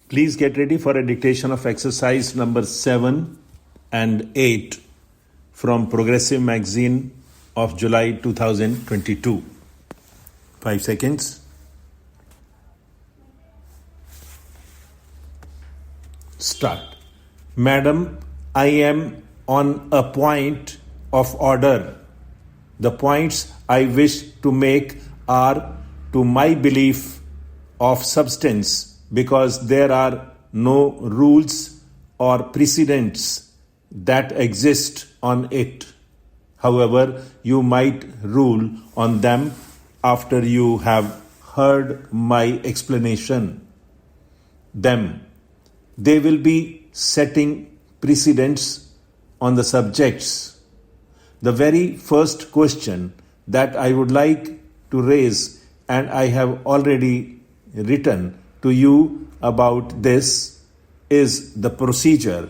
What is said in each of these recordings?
Please get ready for a dictation of exercise number 7 and 8 from Progressive Magazine of July 2022. 5 seconds. Start. Madam, I am on a point of order. The points I wish to make are to my belief of substance, because there are no rules or precedents that exist on it. However, you might rule on them after you have heard my explanation. They will be setting precedents on the subjects. The very first question that I would like to raise, and I have already written to you about this, is the procedure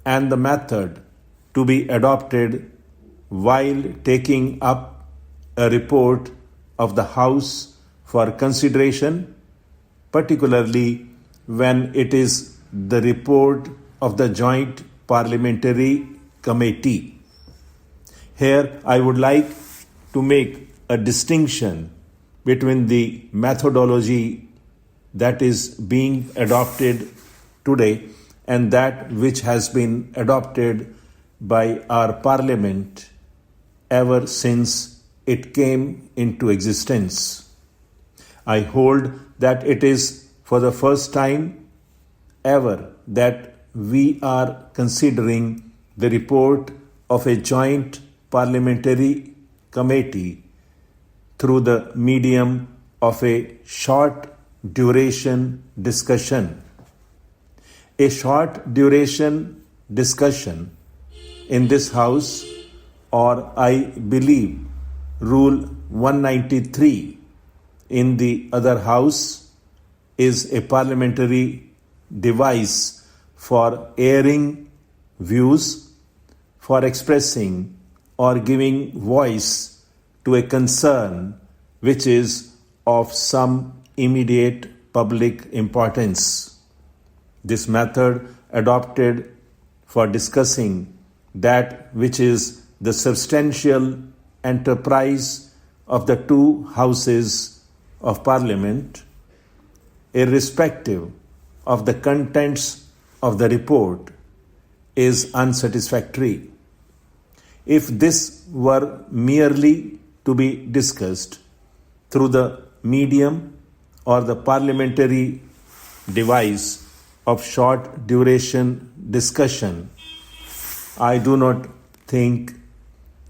and the method to be adopted while taking up a report of the House for consideration, particularly when it is the report of the Joint Parliamentary Committee. Here I would like to make a distinction between the methodology that is being adopted today and that which has been adopted by our Parliament ever since it came into existence. I hold that it is for the first time ever that we are considering the report of a joint parliamentary committee through the medium of a short duration discussion. A short duration discussion in this House, or I believe Rule 193 in the other House, is a parliamentary device for airing views, for expressing or giving voice to a concern which is of some immediate public importance. This method adopted for discussing that which is the substantial enterprise of the two houses of Parliament, irrespective of the contents of the report, is unsatisfactory. If this were merely to be discussed through the medium or the parliamentary device of short duration discussion, I do not think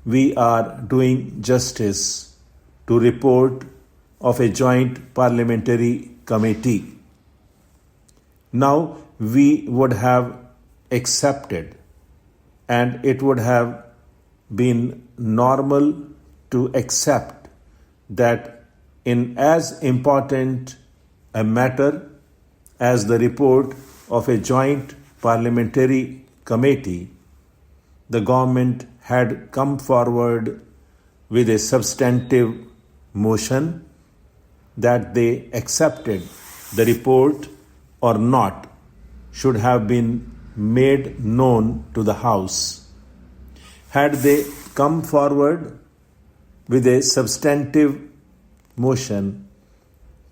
we are doing justice to report of a joint parliamentary committee. Now we would have accepted, and it would have been normal to accept, that in as important a matter as the report of a joint parliamentary committee, the government had come forward with a substantive motion that they accepted the report or not should have been made known to the House. Had they come forward with a substantive motion,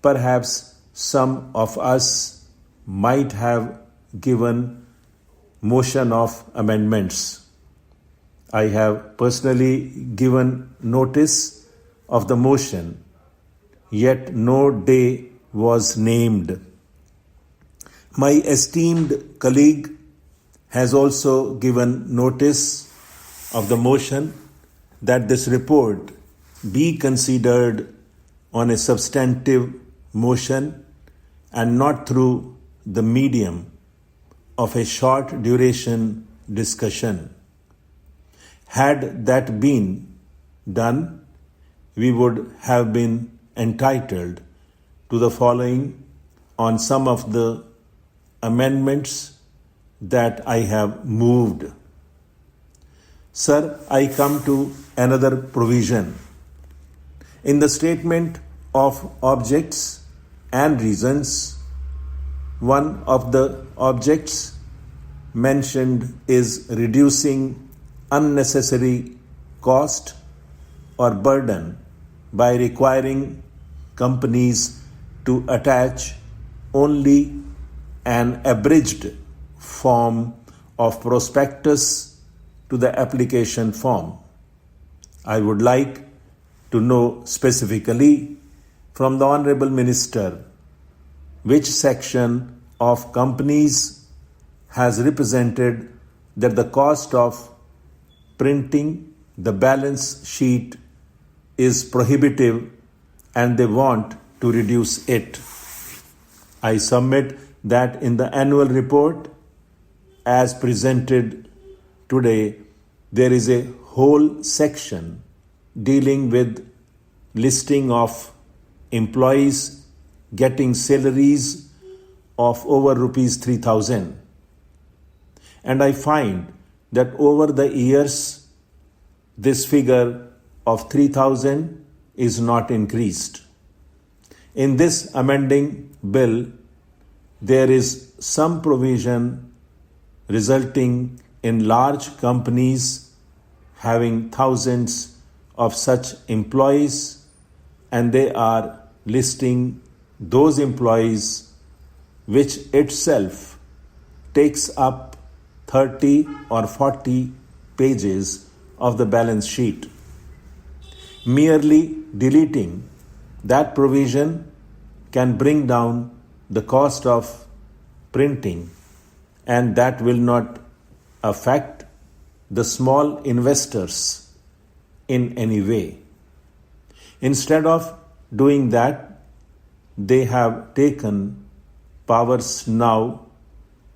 perhaps some of us might have given motion of amendments. I have personally given notice of the motion, yet no day was named. My esteemed colleague has also given notice of the motion that this report be considered on a substantive motion and not through the medium of a short duration discussion. Had that been done, we would have been entitled to the following on some of the amendments that I have moved. Sir, I come to another provision. In the statement of objects and reasons, One of the objects mentioned is reducing unnecessary cost or burden by requiring companies to attach only an abridged form of prospectus to the application form. I would like to know specifically from the Honorable Minister which section of companies has represented that the cost of printing the balance sheet is prohibitive and they want to reduce it. I submit that in the annual report as presented today, there is a whole section dealing with listing of employees getting salaries of over rupees 3,000. And I find that over the years, this figure of 3,000 is not increased. In this amending bill, there is some provision resulting in large companies having thousands of such employees, and they are listing those employees, which itself takes up 30 or 40 pages of the balance sheet. Merely deleting that provision can bring down the cost of printing, and that will not affect the small investors in any way. Instead of doing that, they have taken powers now,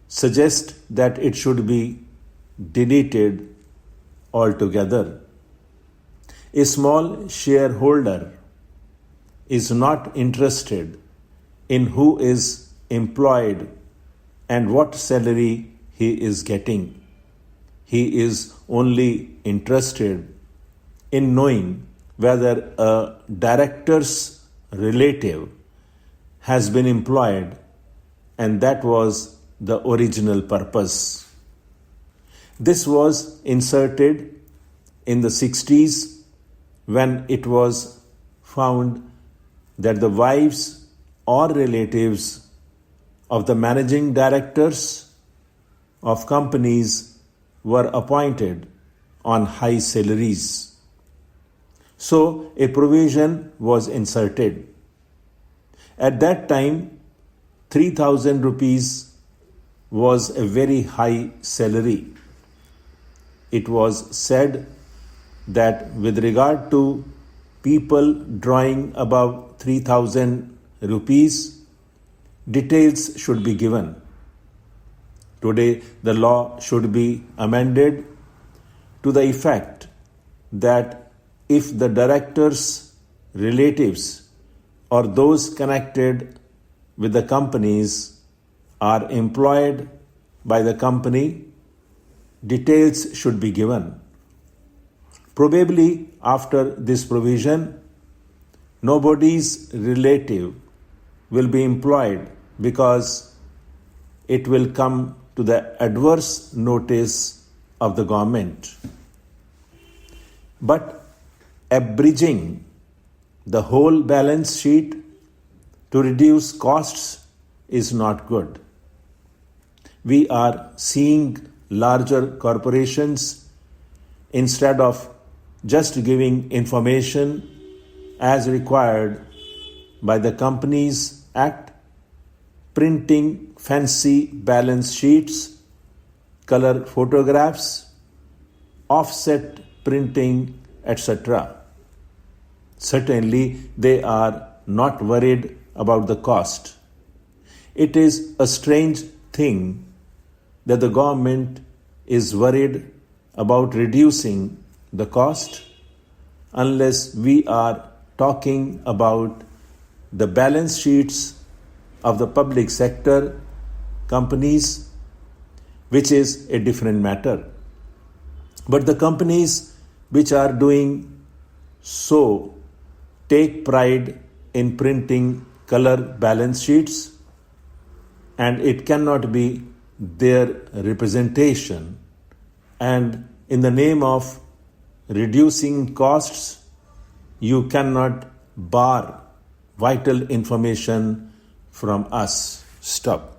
suggest that it should be deleted altogether. A small shareholder is not interested in who is employed and what salary he is getting. He is only interested in knowing whether a director's relative has been employed, and that was the original purpose. This was inserted in the 60s when it was found that the wives or relatives of the managing directors of companies were appointed on high salaries. So a provision was inserted. At that time, 3,000 rupees was a very high salary. It was said that with regard to people drawing above 3,000 rupees, details should be given. Today, the law should be amended to the effect that if the director's relatives or those connected with the companies are employed by the company, details should be given. Probably after this provision, nobody's relative will be employed because it will come to the adverse notice of the government. But abridging the whole balance sheet to reduce costs is not good. We are seeing larger corporations, instead of just giving information as required by the Companies Act, printing fancy balance sheets, color photographs, offset printing, etc. Certainly, they are not worried about the cost. It is a strange thing that the government is worried about reducing the cost unless we are talking about the balance sheets of the public sector companies, which is a different matter. But the companies which are doing so take pride in printing color balance sheets, and it cannot be their representation. And in the name of reducing costs, you cannot bar vital information from us. Stop.